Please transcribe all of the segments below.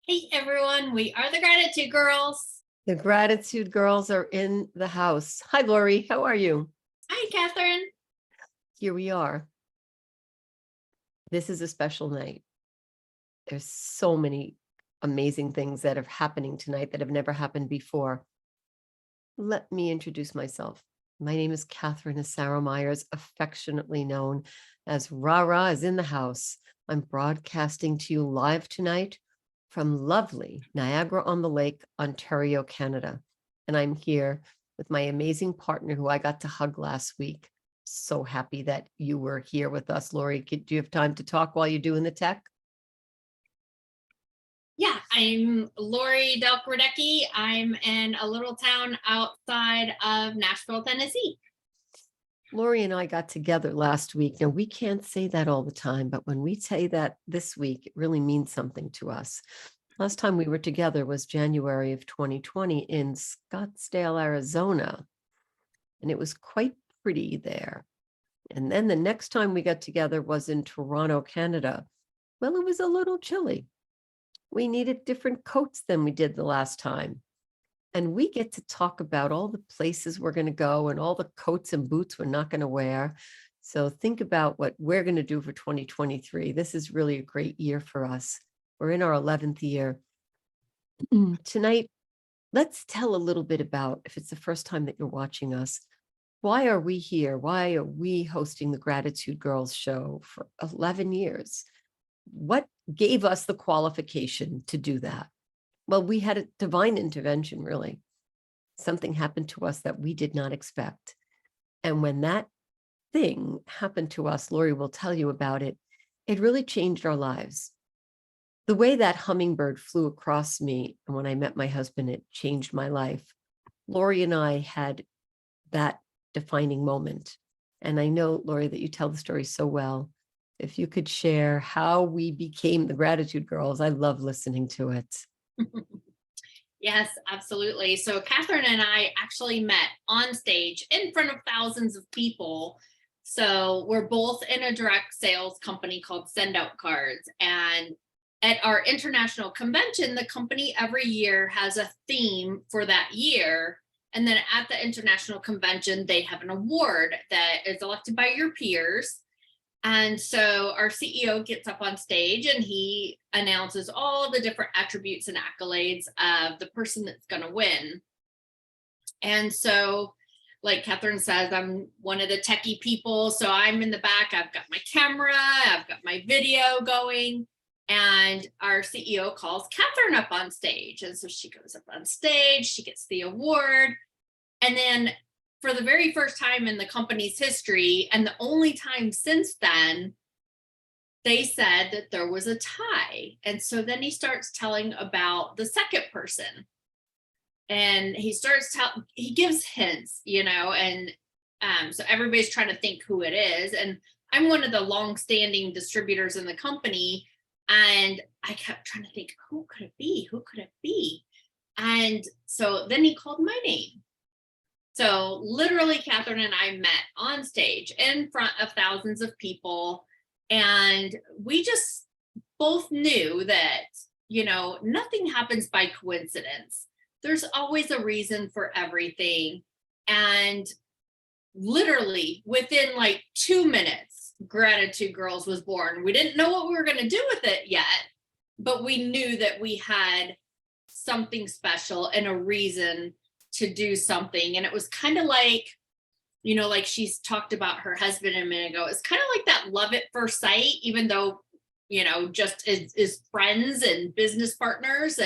Hey everyone, we are the Gratitude Girls. The Gratitude Girls are in the house. Hi, Laurie. How are you? Hi, Kathryn. Here we are. This is a special night. There's so many amazing things that are happening tonight that have never happened before. Let me introduce myself. My name is Kathryn Asaro Myers, affectionately known as RaRa is in the house. I'm broadcasting to you live tonight from lovely Niagara-on-the-Lake, Ontario, Canada. And I'm here with my amazing partner who I got to hug last week. So happy that you were here with us, Laurie. Do you have time to talk while you're doing the tech? Yeah, I'm Laurie Delk Radecki. I'm in a little town outside of Nashville, Tennessee. Laurie and I got together last week. Now, we can't say that all the time, but when we say that this week, it really means something to us. Last time we were together was January of 2020 in Scottsdale, Arizona, and it was quite pretty there. And then the next time we got together was in Toronto, Canada. Well, it was a little chilly. We needed different coats than we did the last time. And we get to talk about all the places we're going to go and all the coats and boots we're not going to wear. So think about what we're going to do for 2023. This is really a great year for us. We're in our 11th year. Tonight, let's tell a little bit about, if it's the first time that you're watching us, why are we here? Why are we hosting the Gratitude Girls show for 11 years? What gave us the qualification to do that? Well, we had a divine intervention, really. Something happened to us that we did not expect. And when that thing happened to us, Laurie will tell you about it, it really changed our lives. The way that hummingbird flew across me, and when I met my husband, it changed my life. Laurie and I had that defining moment. And I know, Laurie, that you tell the story so well. If you could share how we became the Gratitude Girls, I love listening to it. Yes, absolutely. So Kathryn and I actually met on stage in front of thousands of people. So we're both in a direct sales company called Send Out Cards. And at our international convention, the company every year has a theme for that year. And then at the international convention, they have an award that is elected by your peers. And so our CEO gets up on stage and he announces all the different attributes and accolades of the person that's going to win. And so, like Kathryn says, I'm one of the techie people. So I'm in the back. I've got my camera, I've got my video going. And our CEO calls Kathryn up on stage. And so she goes up on stage, she gets the award. And then for the very first time in the company's history, and the only time since then, they said that there was a tie. And so then he starts telling about the second person. And he gives hints, and so everybody's trying to think who it is. And I'm one of the long-standing distributors in the company. And I kept trying to think, who could it be? Who could it be? And so then he called my name. So literally, Kathryn and I met on stage in front of thousands of people. And we just both knew that, nothing happens by coincidence. There's always a reason for everything. And literally within like 2 minutes, Gratitude Girls was born. We didn't know what we were going to do with it yet, but we knew that we had something special and a reason to do something. And it was kind of like, like she's talked about her husband a minute ago. It's kind of like that love at first sight, even though, just is friends and business partners.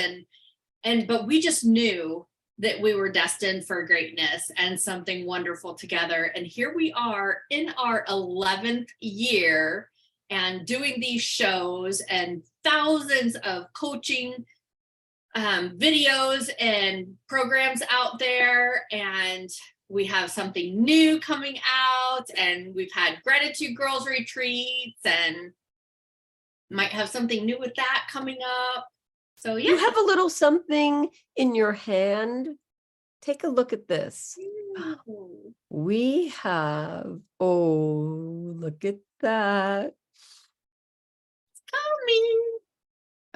But we just knew that we were destined for greatness and something wonderful together. And here we are in our 11th year and doing these shows and thousands of coaching videos and programs out there, and we have something new coming out, and we've had Gratitude Girls retreats and might have something new with that coming up. So yeah. You have a little something in your hand. Take a look at this. Ooh. We have, look at that. It's coming.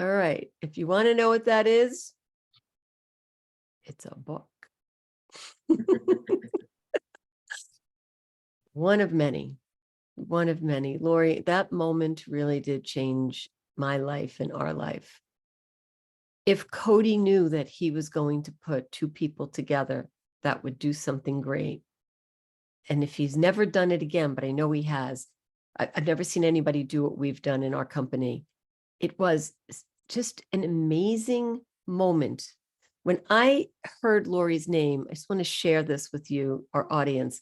All right. If you want to know what that is, it's a book. One of many. One of many. Laurie, that moment really did change my life and our life. If Cody knew that he was going to put two people together that would do something great, and if he's never done it again, but I know he has, I've never seen anybody do what we've done in our company. It was just an amazing moment. When I heard Laurie's name, I just want to share this with you, our audience.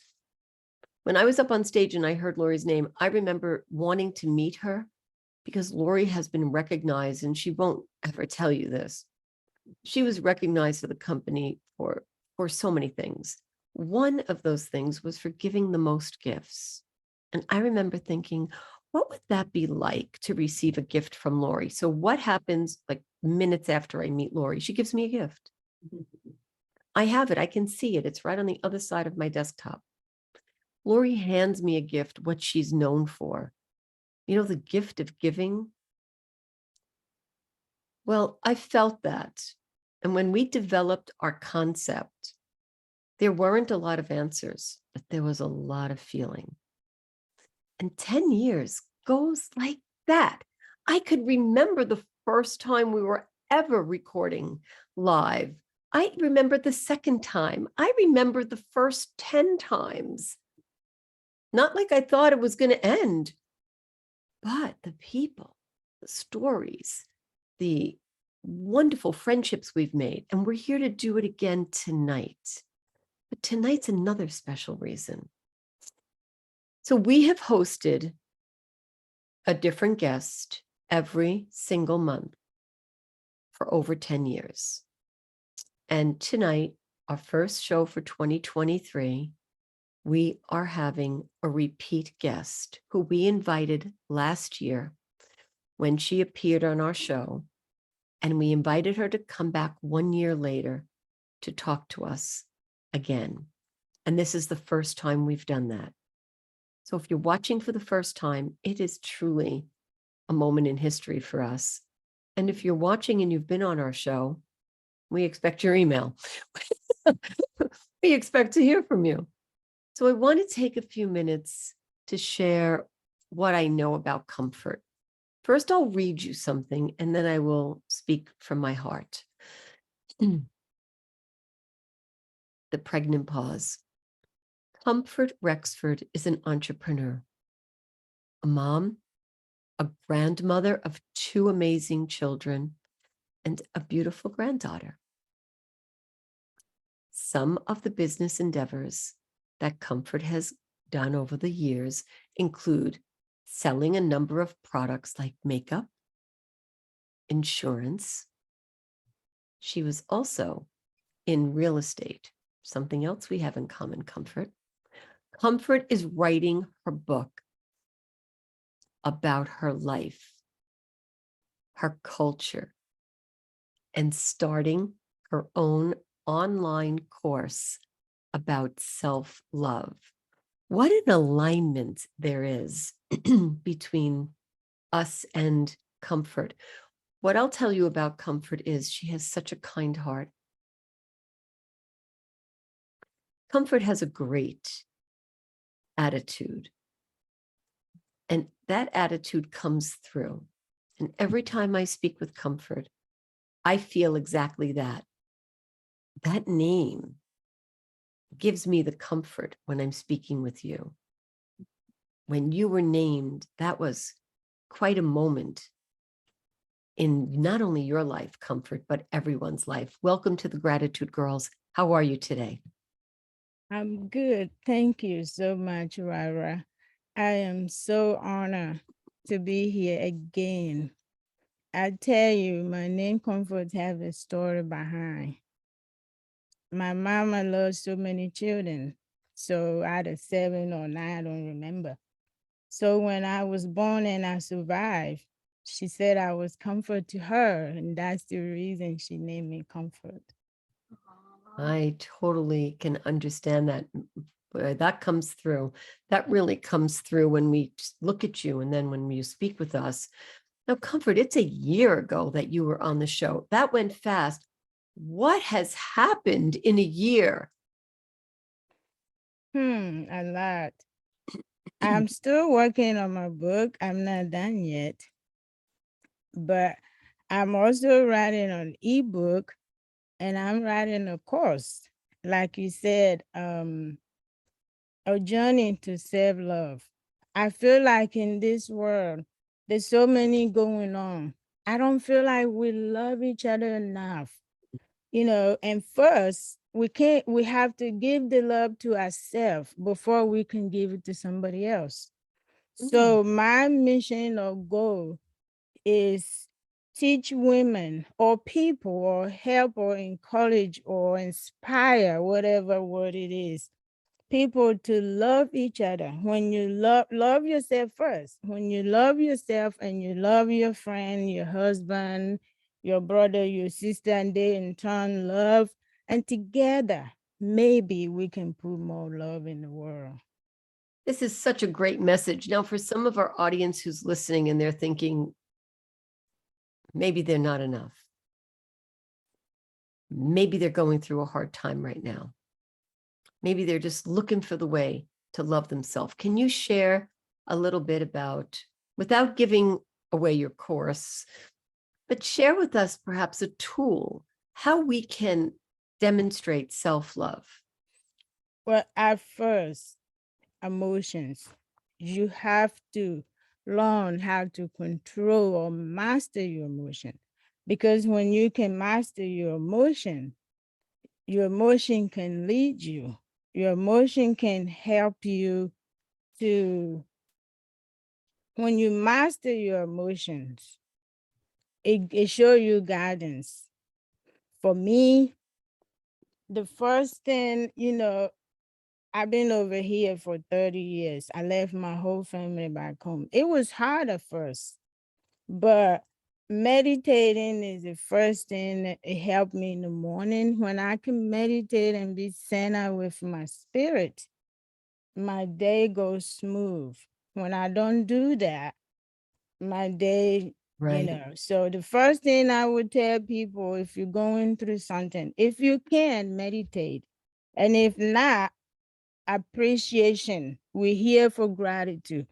When I was up on stage and I heard Laurie's name, I remember wanting to meet her because Laurie has been recognized, and she won't ever tell you this. She was recognized for the company for so many things. One of those things was for giving the most gifts. And I remember thinking, what would that be like to receive a gift from Laurie? So what happens like minutes after I meet Laurie? She gives me a gift. I have it. I can see it. It's right on the other side of my desktop. Laurie hands me a gift, what she's known for. You know, the gift of giving. Well, I felt that. And when we developed our concept, there weren't a lot of answers, but there was a lot of feeling. And 10 years goes like that. I could remember the first time we were ever recording live. I remember the second time. I remember the first 10 times. Not like I thought it was going to end, but the people, the stories, the wonderful friendships we've made. And we're here to do it again tonight. But tonight's another special reason. So we have hosted a different guest every single month for over 10 years. And tonight, our first show for 2023, we are having a repeat guest who we invited last year when she appeared on our show. And we invited her to come back 1 year later to talk to us again. And this is the first time we've done that. So if you're watching for the first time, it is truly a moment in history for us. And if you're watching and you've been on our show, we expect your email. We expect to hear from you. So I want to take a few minutes to share what I know about Comfort. First, I'll read you something, and then I will speak from my heart. The pregnant pause. Comfort Rexford is an entrepreneur, a mom, a grandmother of 2 amazing children, and a beautiful granddaughter. Some of the business endeavors that Comfort has done over the years include selling a number of products like makeup, insurance. She was also in real estate, something else we have in common, Comfort. Comfort is writing her book about her life, her culture, and starting her own online course about self-love. What an alignment there is between us and Comfort. What I'll tell you about Comfort is she has such a kind heart. Comfort has a great attitude. And that attitude comes through. And every time I speak with Comfort, I feel exactly that. That name gives me the comfort when I'm speaking with you. When you were named, that was quite a moment in not only your life, Comfort, but everyone's life. Welcome to the Gratitude Girls. How are you today? I'm good. Thank you so much, RaRa. I am so honored to be here again. I tell you, my name Comfort have a story behind. My mama lost so many children. So out of 7 or 9, I don't remember. So when I was born and I survived, she said I was comfort to her. And that's the reason she named me Comfort. I totally can understand that. That comes through. That really comes through when we look at you and then when you speak with us. Now, Comfort, it's a year ago that you were on the show. That went fast. What has happened in a year? A lot. I'm still working on my book. I'm not done yet. But I'm also writing an ebook and I'm writing a course. Like you said, a journey to self-love. I feel like in this world, there's so many going on. I don't feel like we love each other enough. And first we have to give the love to ourselves before we can give it to somebody else. So my mission or goal is teach women or people or help or encourage or inspire, whatever word it is, people to love each other. When you love yourself first, when you love yourself and you love your friend, your husband, your brother, your sister, and they in turn love, and together maybe we can put more love in the world. This is such a great message. Now, for some of our audience who's listening and they're thinking, maybe they're not enough. Maybe they're going through a hard time right now. Maybe they're just looking for the way to love themselves. Can you share a little bit about, without giving away your course, but share with us perhaps a tool, how we can demonstrate self-love? Well, at first, emotions. You have to learn how to control or master your emotion. Because when you can master your emotion can lead you. Your emotion can help you to, when you master your emotions, it shows you guidance. For me, the first thing, I've been over here for 30 years. I left my whole family back home. It was hard at first, but meditating is the first thing that it helped me in the morning. When I can meditate and be centered with my spirit, my day goes smooth. When I don't do that, my day, Right. So the first thing I would tell people, if you're going through something, if you can, meditate. And if not, appreciation. We're here for gratitude.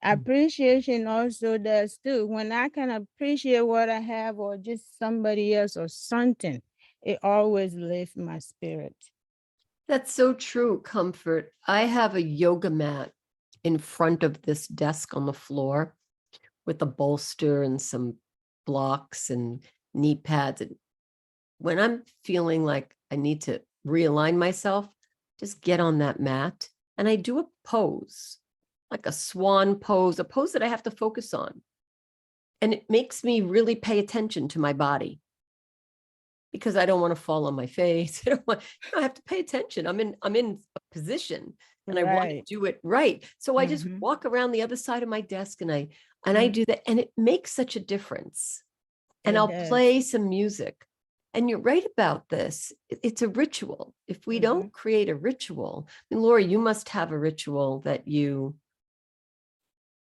Appreciation also does too. When I can appreciate what I have or just somebody else or something, it always lifts my spirit. That's so true, Comfort. I have a yoga mat in front of this desk on the floor with a bolster and some blocks and knee pads. And when I'm feeling like I need to realign myself, just get on that mat and I do a pose, like a swan pose, a pose that I have to focus on. And it makes me really pay attention to my body because I don't want to fall on my face. I have to pay attention. I'm in a position and I want to do it right. So I just walk around the other side of my desk and I do that, and it makes such a difference. And I'll play some music. And you're right about this. It's a ritual. If we don't create a ritual, and Laurie, you must have a ritual that you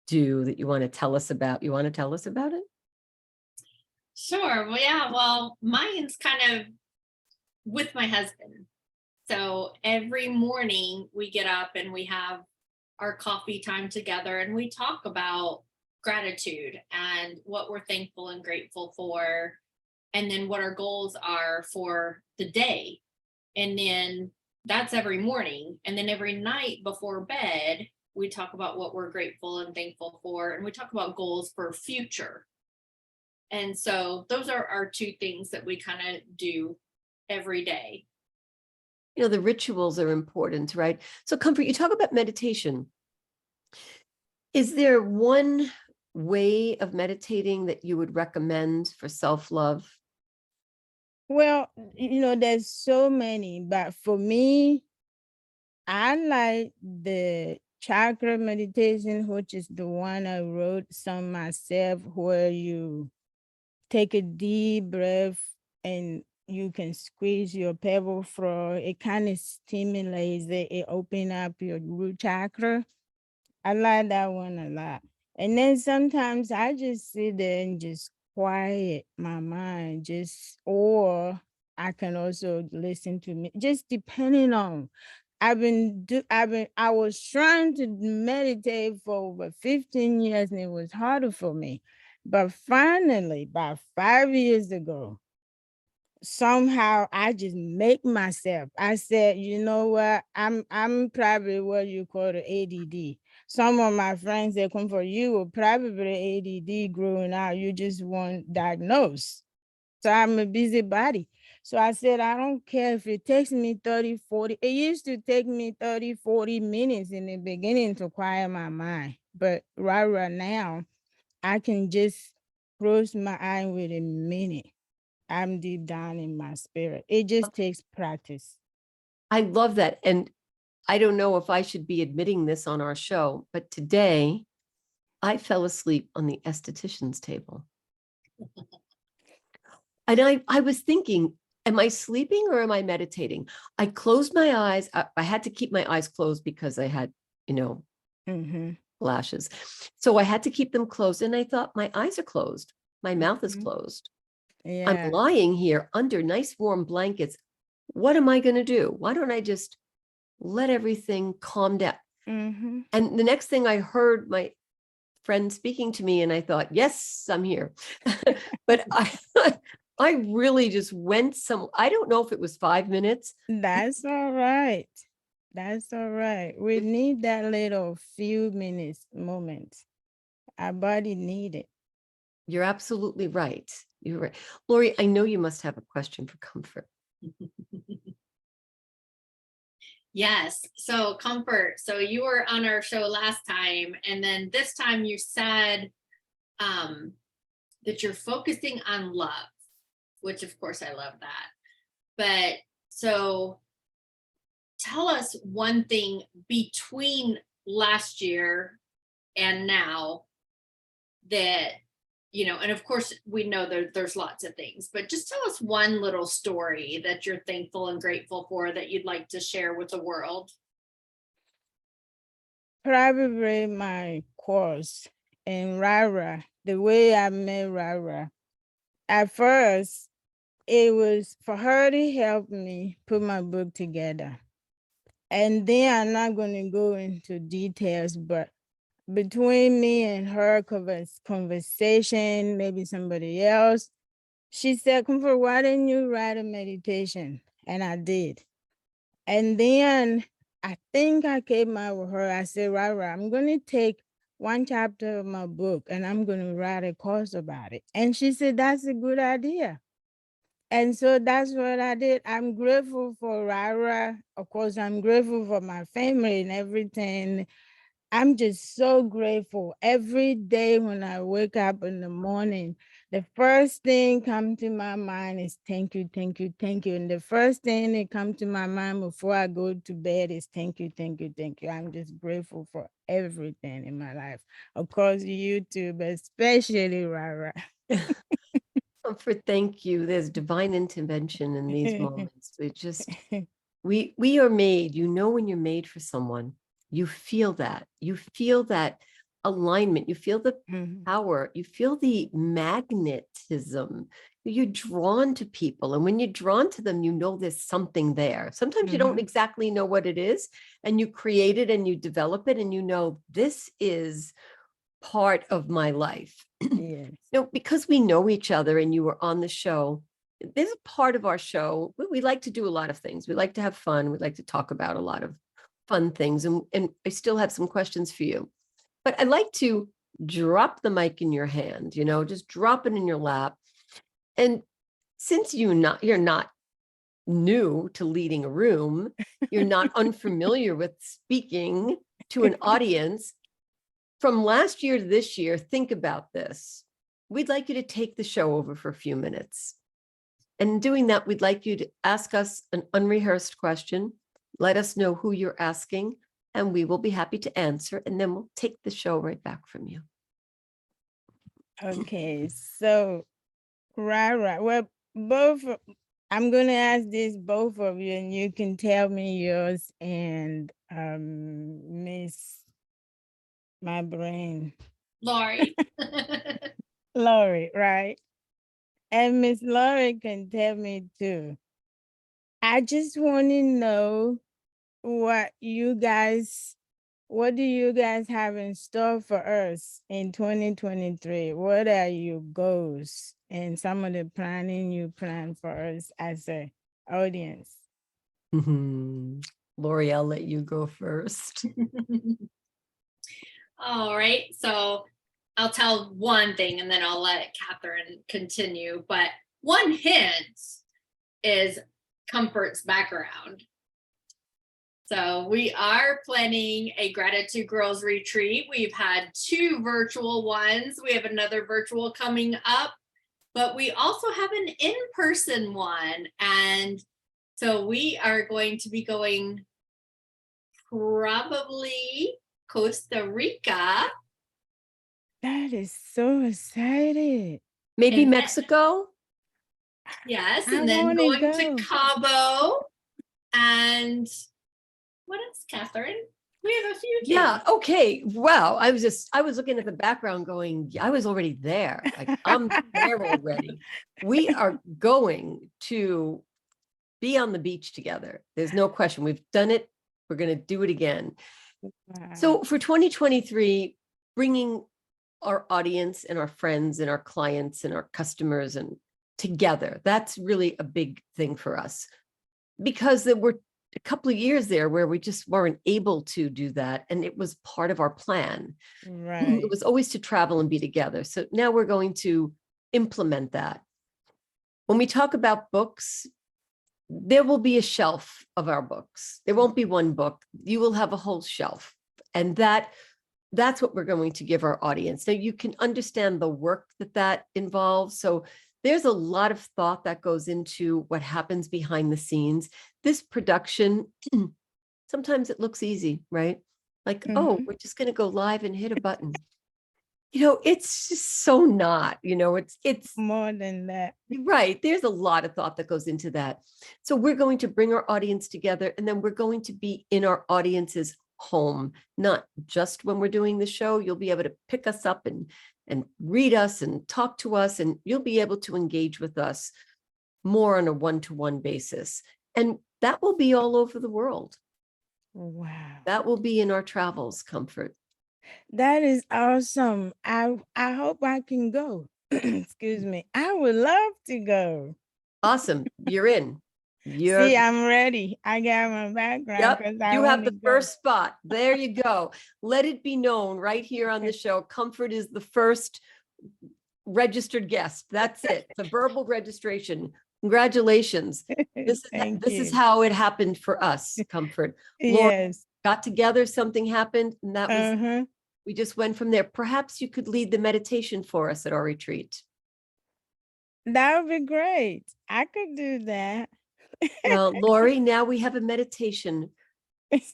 do that you want to tell us about. You want to tell us about it? Sure. Well, yeah. Well, mine's kind of with my husband. So every morning we get up and we have our coffee time together and we talk about gratitude and what we're thankful and grateful for, and then what our goals are for the day. And then that's every morning. And then every night before bed, we talk about what we're grateful and thankful for, and we talk about goals for future. And so those are our two things that we kind of do every day. The rituals are important, right? So Comfort, you talk about meditation. Is there one way of meditating that you would recommend for self-love? Well, there's so many, but for me, I like the chakra meditation, which is the one I wrote some myself, where you take a deep breath and you can squeeze your pelvic floor. It kind of stimulates it. It opens up your root chakra. I like that one a lot. And then sometimes I just sit there and just quiet my mind, or I can also listen to me, just depending on. I was trying to meditate for over 15 years and it was harder for me. But finally, about 5 years ago, somehow I just make myself. I said, you know what? I'm probably what you call the ADD. Some of my friends that come for you were probably ADD growing out. You just weren't diagnosed. So I'm a busybody. So I said, I don't care if it takes me 30, 40. It used to take me 30, 40 minutes in the beginning to quiet my mind. But right now, I can just close my eye with a minute. I'm deep down in my spirit. It just takes practice. I love that. And I don't know if I should be admitting this on our show, but today I fell asleep on the esthetician's table. And I was thinking, am I sleeping or am I meditating? I closed my eyes. I had to keep my eyes closed because I had, lashes. So I had to keep them closed. And I thought, my eyes are closed. My mouth is closed. Yeah. I'm lying here under nice warm blankets. What am I going to do? Why don't I just let everything calm down? And the next thing I heard my friend speaking to me, and I thought, yes, I'm here. But I really just went I don't know if it was 5 minutes. That's all right. That's all right. We need that little few minutes moment. Our body need it. You're absolutely right. You're right. Laurie, I know you must have a question for Comfort. Yes. So Comfort, so you were on our show last time, and then this time you said that you're focusing on love, which of course I love that. But so tell us one thing between last year and now that, and of course we know there's lots of things, but just tell us one little story that you're thankful and grateful for that you'd like to share with the world. Probably my course in RaRa, the way I met RaRa. At first, it was for her to help me put my book together. And then I'm not going to go into details, but between me and her conversation, maybe somebody else, she said, Comfort, why didn't you write a meditation? And I did. And then I think I came out with her. I said, RaRa, I'm going to take one chapter of my book and I'm going to write a course about it. And she said, that's a good idea. And so that's what I did. I'm grateful for RaRa. Of course, I'm grateful for my family and everything. I'm just so grateful. Every day when I wake up in the morning, the first thing come to my mind is thank you, thank you, thank you. And the first thing that comes to my mind before I go to bed is thank you, thank you, thank you. I'm just grateful for everything in my life. Of course, you too, but especially RaRa. Comfort, thank you. There's divine intervention in these moments. It just, we are made, when you're made for someone, you feel that alignment, you feel the power, you feel the magnetism. You're drawn to people. And when you're drawn to them, there's something there. Sometimes you don't exactly know what it is, and you create it and you develop it, and this is part of my life. Yes. Because we know each other and you were on the show, there's a part of our show, we like to do a lot of things. We like to have fun. We like to talk about a lot of fun things. And I still have some questions for you. But I like to drop the mic in your hand, just drop it in your lap. And since you're not new to leading a room, you're not unfamiliar with speaking to an audience. From last year to this year, think about this. We'd like you to take the show over for a few minutes. And in doing that, we'd like you to ask us an unrehearsed question. Let us know who you're asking, and we will be happy to answer. And then we'll take the show right back from you. Okay, so RaRa, well, I'm going to ask this both of you, and you can tell me yours and Miss my brain. Laurie. Laurie, right? And Miss Laurie can tell me too. I just want to know what do you guys have in store for us in 2023? What are your goals and some of the planning you plan for us as a audience? Laurie, I'll let you go first. All right, so I'll tell one thing and then I'll let Kathryn continue. But one hint is Comfort's background. So we are planning a Gratitude Girls retreat. We've had 2 virtual ones. We have another virtual coming up, but we also have an in-person one. And so we are going to be going probably Costa Rica. That is so exciting. Maybe And then- Mexico? Yes, I and then wanna going go. to Cabo. And what else, Kathryn? We have a few things. Yeah. Okay. Wow. I was looking at the background going, I was already there. Like, I'm there already. We are going to be on the beach together. There's no question. We've done it. We're going to do it again. Wow. So for 2023, bringing our audience and our friends and our clients and our customers and together, that's really a big thing for us, because there were a couple of years there where we just weren't able to do that. And it was part of our plan. Right. It was always to travel and be together. So now we're going to implement that. When we talk about books, there will be a shelf of our books. There won't be one book. You will have a whole shelf. And that's what we're going to give our audience. Now you can understand the work that involves. So there's a lot of thought that goes into what happens behind the scenes. This production, sometimes it looks easy, right? Like, oh, we're just going to go live and hit a button. It's just so not, it's More than that. right. There's a lot of thought that goes into that. So we're going to bring our audience together, and then we're going to be in our audience's home, not just when we're doing the show. You'll be able to pick us up and read us and talk to us, and you'll be able to engage with us more on a one-to-one basis. And that will be all over the world. Wow. That will be in our travels, Comfort. That is awesome. I hope I can go. Excuse me. I would love to go. Awesome. You're in. See, I'm ready. I got my background. Yep, 'cause I you have wanna the go. first spot. There you go. Let it be known right here on the show. Comfort is the first registered guest. That's it. It's a verbal registration. Congratulations. This Thank is you. how it happened for us, Comfort. Laurie, Yes. got together, something happened, and that was, Uh-huh. we just went from there. Perhaps you could lead the meditation for us at our retreat. That would be great. I could do that. Well, Laurie, now we have a meditation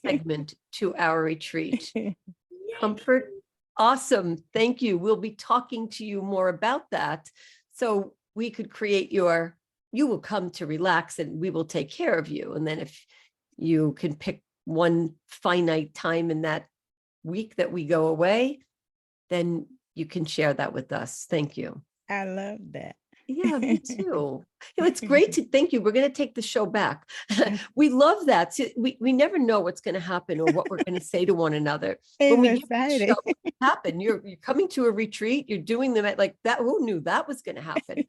segment to our retreat. Comfort, awesome. Thank you. We'll be talking to you more about that. So we could create you will come to relax and we will take care of you. And then if you can pick one finite time in that week that we go away, then you can share that with us. Thank you. I love that. Yeah, me too. It's great to thank you. We're going to take the show back. We love that. See, we never know what's going to happen or what we're going to say to one another. When we It's give the exciting. show, it happen. You're coming to a retreat. You're doing them like that. Who knew that was going to happen?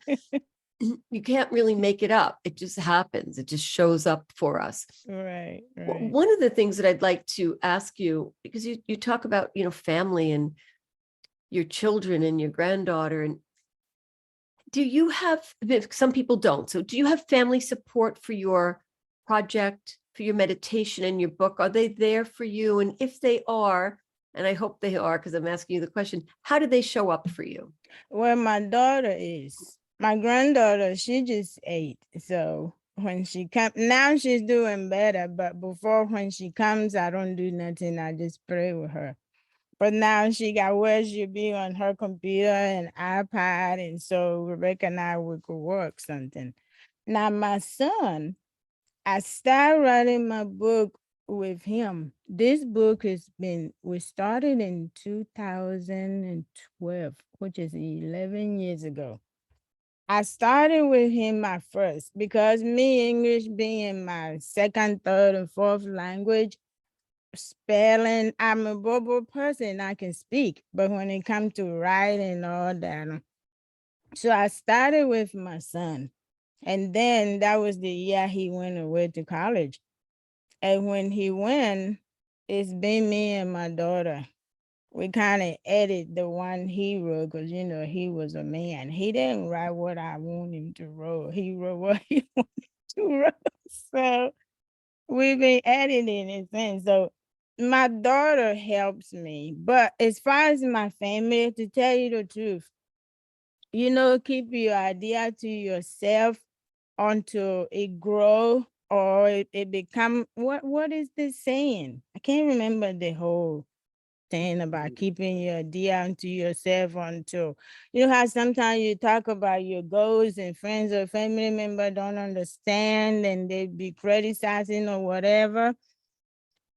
You can't really make it up. It just happens. It just shows up for us. Right, Well, right. one of the things that I'd like to ask you, because you talk about, family and your children and your granddaughter, and do you have, some people don't, so do you have family support for your project, for your meditation and your book? Are they there for you? And if they are, and I hope they are, because I'm asking you the question, how do they show up for you? Well, my daughter is. My granddaughter, she just 8. So when she comes, now she's doing better. But before, when she comes, I don't do nothing. I just pray with her. But now she got where she'll be on her computer and iPad. And so Rebecca and I, we could work something. Now, my son, I started writing my book with him. This book we started in 2012, which is 11 years ago. I started with him at first because me, English being my second, third, and fourth language, spelling, I'm a verbal person, I can speak, but when it comes to writing and all that, so I started with my son. And then that was the year he went away to college. And when he went, it's been me and my daughter. We kind of edit the one he wrote because, he was a man. He didn't write what I want him to write. He wrote what he wanted to write. So we've been editing it since. So my daughter helps me. But as far as my family, to tell you the truth, keep your idea to yourself until it grow or it become what is this saying? I can't remember the whole thing about keeping your idea unto yourself until how sometimes you talk about your goals and friends or family member don't understand and they be criticizing or whatever.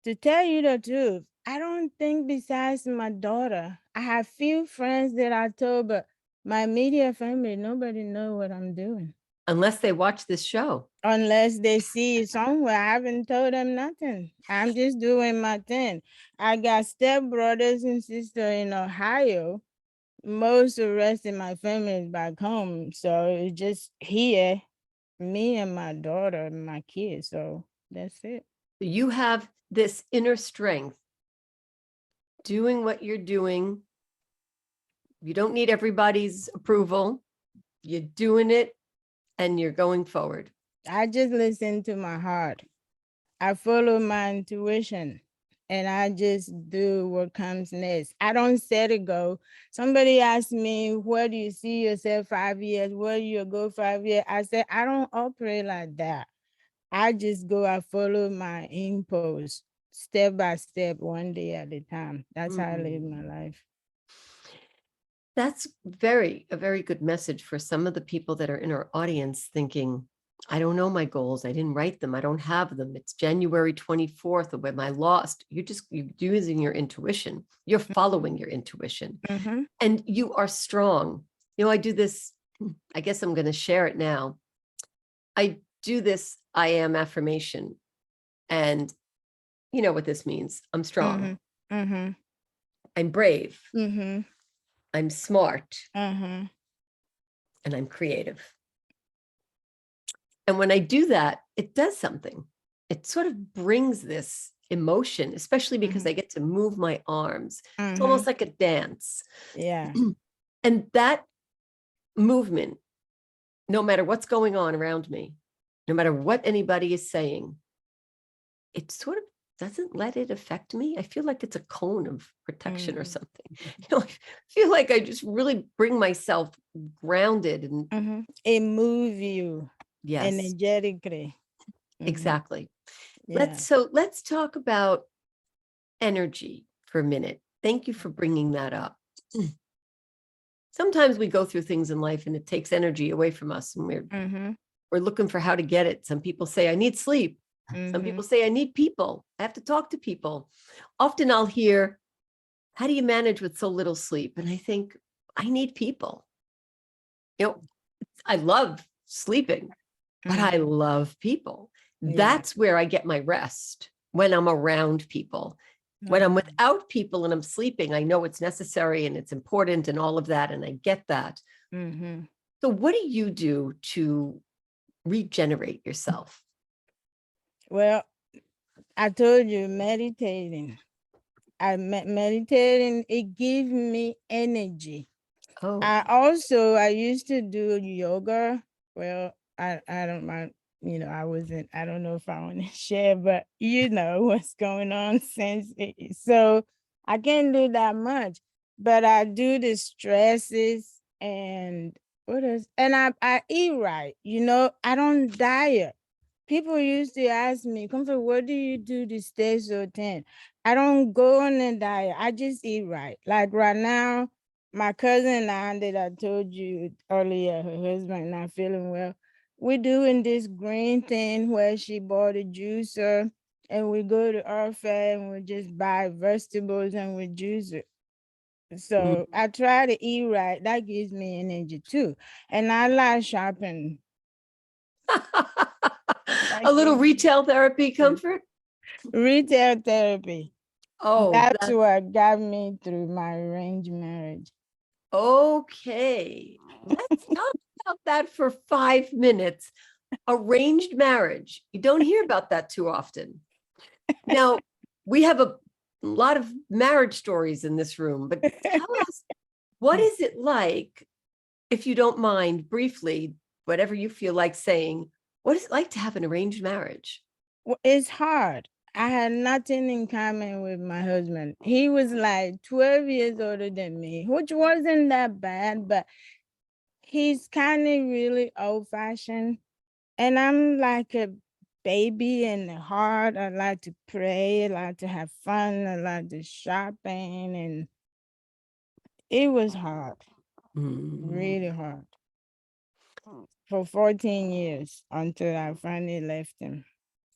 To tell you the truth, I don't think besides my daughter, I have few friends that I told, but my immediate family, nobody know what I'm doing. Unless they watch this show. Unless they see it somewhere. I haven't told them nothing. I'm just doing my thing. I got step brothers and sisters in Ohio. Most of the rest of my family is back home. So it's just here, me and my daughter and my kids. So that's it. You have this inner strength doing what you're doing. You don't need everybody's approval. You're doing it and you're going forward. I just listen to my heart. I follow my intuition and I just do what comes next. I don't set a goal. Somebody asked me, where do you see yourself 5 years? Where do you go 5 years? I said, I don't operate like that. I just go, I follow my impulse step by step, one day at a time. That's how I live my life. That's a very good message for some of the people that are in our audience thinking, I don't know my goals. I didn't write them. I don't have them. It's January 24th. Or am I lost? You're using your intuition. You're following your intuition. Mm-hmm. And you are strong. I do this. I guess I'm going to share it now. I do this I am affirmation. And you know what this means. I'm strong. Mm-hmm. Mm-hmm. I'm brave. Mm-hmm. I'm smart. Mm-hmm. And I'm creative. And when I do that, it does something. It sort of brings this emotion, especially because I get to move my arms. It's almost like a dance. Yeah. And that movement, no matter what's going on around me, no matter what anybody is saying, it sort of doesn't let it affect me. I feel like it's a cone of protection or something. I feel like I just really bring myself grounded and it moves you. Yes, energetically. Exactly. Yeah. Let's talk about energy for a minute. Thank you for bringing that up. Sometimes we go through things in life and it takes energy away from us and we're looking for how to get it. Some people say, I need sleep. Some people say, I need people. I have to talk to people. Often I'll hear, how do you manage with so little sleep? And I think, I need people. I love sleeping, but I love people. That's where I get my rest, when I'm around people. When I'm without people and I'm sleeping, I know it's necessary and it's important and all of that, and I get that. So what do you do to regenerate yourself? Well, I told you, meditating. Meditating, it gives me energy. Oh, I used to do yoga. Well, I don't mind, I don't know if I want to share, but what's going on so I can't do that much, but I do the stresses and I eat right, I don't diet. People used to ask me, Comfort, what do you do to stay so thin? I don't go on a diet. I just eat right. Like right now, my cousin and that I told you earlier, her husband not feeling well. We're doing this green thing where she bought a juicer and we go to our fair and we just buy vegetables and we juice it. So I try to eat right. That gives me energy too. And I like shopping. A little retail therapy, Comfort. Retail therapy. Oh, That's what got me through my arranged marriage. okay. Let's talk about that for 5 minutes. Arranged marriage. You don't hear about that too often. Now, we have a lot of marriage stories in this room, but tell us, what is it like, if you don't mind, briefly, whatever you feel like saying, what is it like to have an arranged marriage? Well, it's hard. I had nothing in common with my husband. He was like 12 years older than me, which wasn't that bad, but he's kind of really old fashioned. And I'm like a baby in the heart. I like to pray, I like to have fun, I like to shopping, and it was hard, really hard. For 14 years until I finally left him.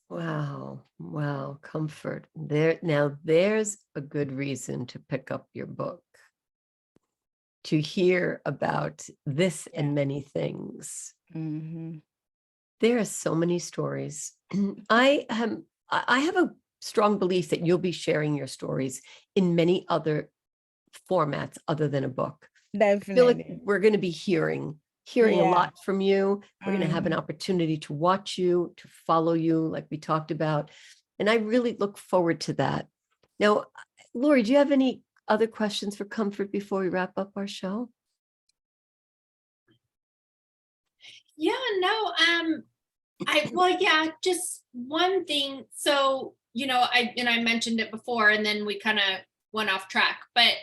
Wow. Wow. Comfort. Now there's a good reason to pick up your book, to hear about this and many things. There are so many stories. I have a strong belief that you'll be sharing your stories in many other formats other than a book. Definitely. I feel like we're going to be hearing a lot from you. We're going to have an Mhm. opportunity to watch you, to follow you, like we talked about. And I really look forward to that. Now, Laurie, do you have any other questions for Comfort before we wrap up our show? Yeah, no, just one thing. So, I mentioned it before and then we kind of went off track, but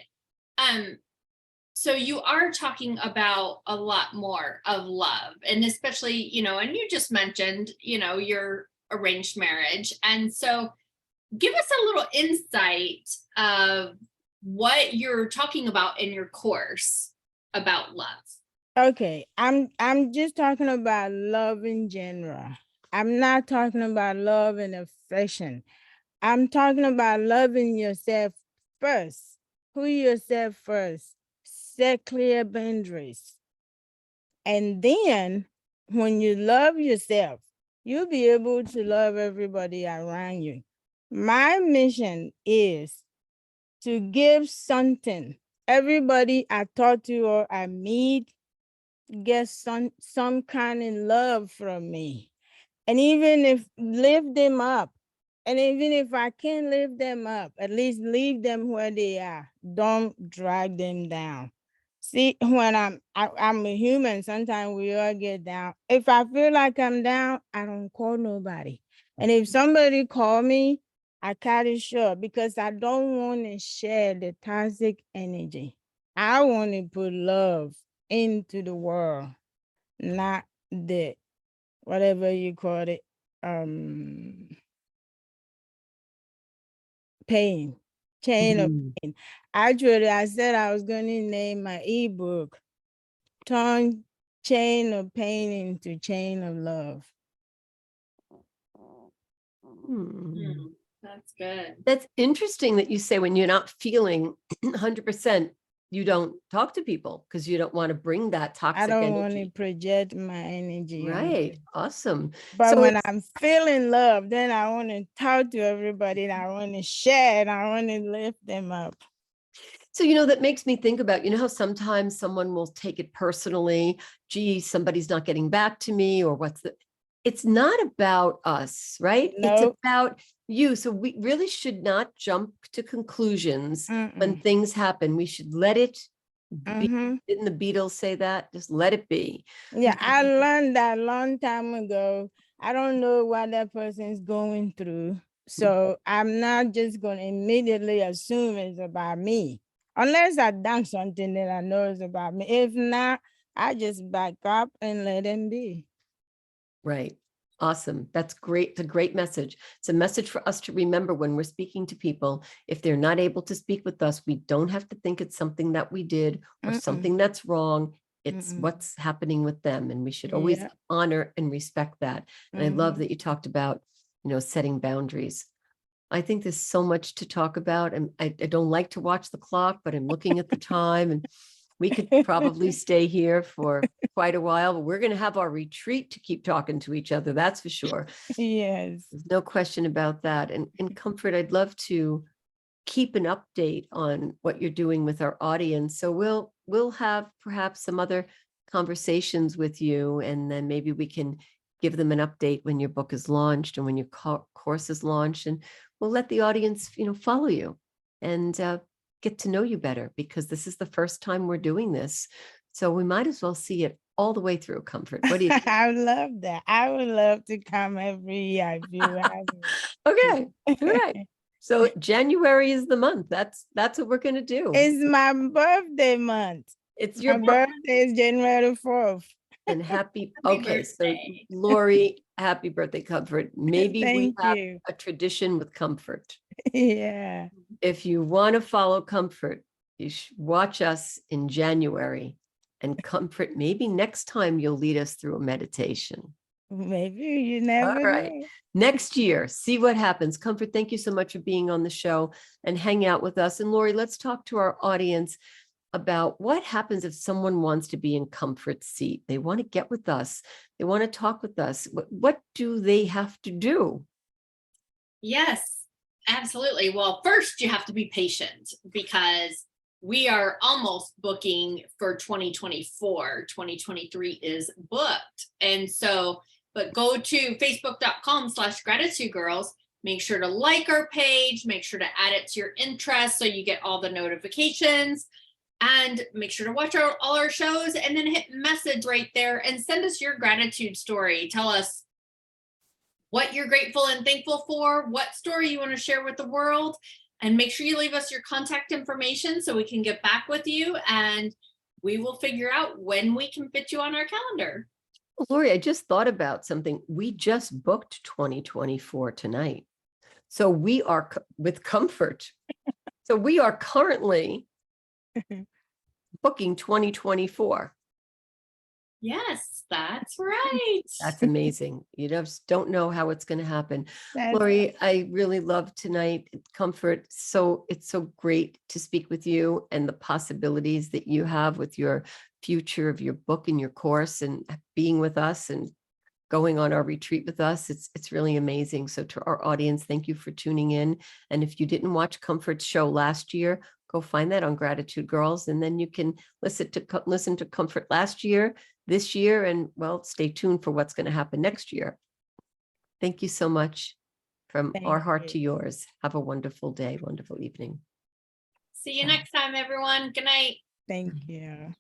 so you are talking about a lot more of love, and especially, and you just mentioned, your arranged marriage. And so give us a little insight of what you're talking about in your course about love. Okay, I'm just talking about love in general. I'm not talking about love and affection. I'm talking about loving yourself first. Who yourself first. Set clear boundaries. And then when you love yourself, you'll be able to love everybody around you. My mission is to give something. Everybody I talk to or I meet get some kind of love from me. And even if lift them up, and even if I can't lift them up, at least leave them where they are. Don't drag them down. See, when I'm a human, sometimes we all get down. If I feel like I'm down, I don't call nobody. And if somebody call me, I cut it short because I don't want to share the toxic energy. I want to put love into the world, not the whatever you call it, pain, chain of pain. Actually, I said I was going to name my ebook Turn Chain of Pain into Chain of Love. That's good. That's interesting that you say when you're not feeling 100%, you don't talk to people because you don't want to bring that toxic I don't energy. want to project my energy. Right. Awesome. But So when I'm feeling love, then I want to talk to everybody and I want to share and I want to lift them up. So, that makes me think about, how sometimes someone will take it personally. Gee, somebody's not getting back to me, or it's not about us, right? Nope. It's about you. So we really should not jump to conclusions when things happen. We should let it be. Didn't the Beatles say that? Just let it be. Yeah, I learned that a long time ago. I don't know what that person's going through. So I'm not just going to immediately assume it's about me. Unless I've done something that I know is about me. If not, I just back up and let them be. Right. Awesome. That's great. It's a great message. It's a message for us to remember when we're speaking to people. If they're not able to speak with us, we don't have to think it's something that we did or something that's wrong. It's what's happening with them. And we should always honor and respect that. And I love that you talked about, setting boundaries. I think there's so much to talk about, and I don't like to watch the clock, but I'm looking at the time, and we could probably stay here for quite a while, but we're going to have our retreat to keep talking to each other. That's for sure. Yes. There's no question about that. And in Comfort, I'd love to keep an update on what you're doing with our audience. So we'll have perhaps some other conversations with you, and then maybe we can give them an update when your book is launched and when your course is launched, and we'll let the audience, follow you and get to know you better, because this is the first time we're doing this. So we might as well see it all the way through, Comfort. What do you think? I love that. I would love to come every year if you have me. Okay. All right. So January is the month. That's what we're going to do. It's my birthday month. It's your My birthday. birthday is January 4th. And happy Happy so birthday. Laurie, happy birthday, Comfort. Maybe we Thank have you. a tradition with Comfort. Yeah. If you want to follow Comfort, you should watch us in January, and Comfort, maybe next time you'll lead us through a meditation. Maybe you never All right. know. Next year, see what happens. Comfort, thank you so much for being on the show and hang out with us. And Laurie, let's talk to our audience about what happens if someone wants to be in Comfort's seat. They want to get with us. They want to talk with us. What do they have to do? Yes, absolutely. Well, first you have to be patient, because we are almost booking for 2024. 2023 is booked. And so, but go to facebook.com/gratitude girls. Make sure to like our page, make sure to add it to your interests so you get all the notifications, and make sure to watch all our shows, and then hit message right there and send us your gratitude story. Tell us what you're grateful and thankful for, what story you want to share with the world, and make sure you leave us your contact information so we can get back with you, and we will figure out when we can fit you on our calendar. Laurie, I just thought about something. We just booked 2024 tonight. So we are with Comfort. So we are currently booking 2024. Yes, that's right. That's amazing. You just don't know how it's going to happen. That's Laurie, I really love tonight. Comfort. So it's so great to speak with you, and the possibilities that you have with your future of your book and your course, and being with us and going on our retreat with us. It's really amazing. So to our audience, thank you for tuning in. And if you didn't watch Comfort's show last year, go find that on Gratitude Girls, and then you can listen to Comfort last year, this year, and well, stay tuned for what's going to happen next year. Thank you so much from our heart to yours. Have a wonderful day, wonderful evening. See you next time, everyone. Good night. Thank you.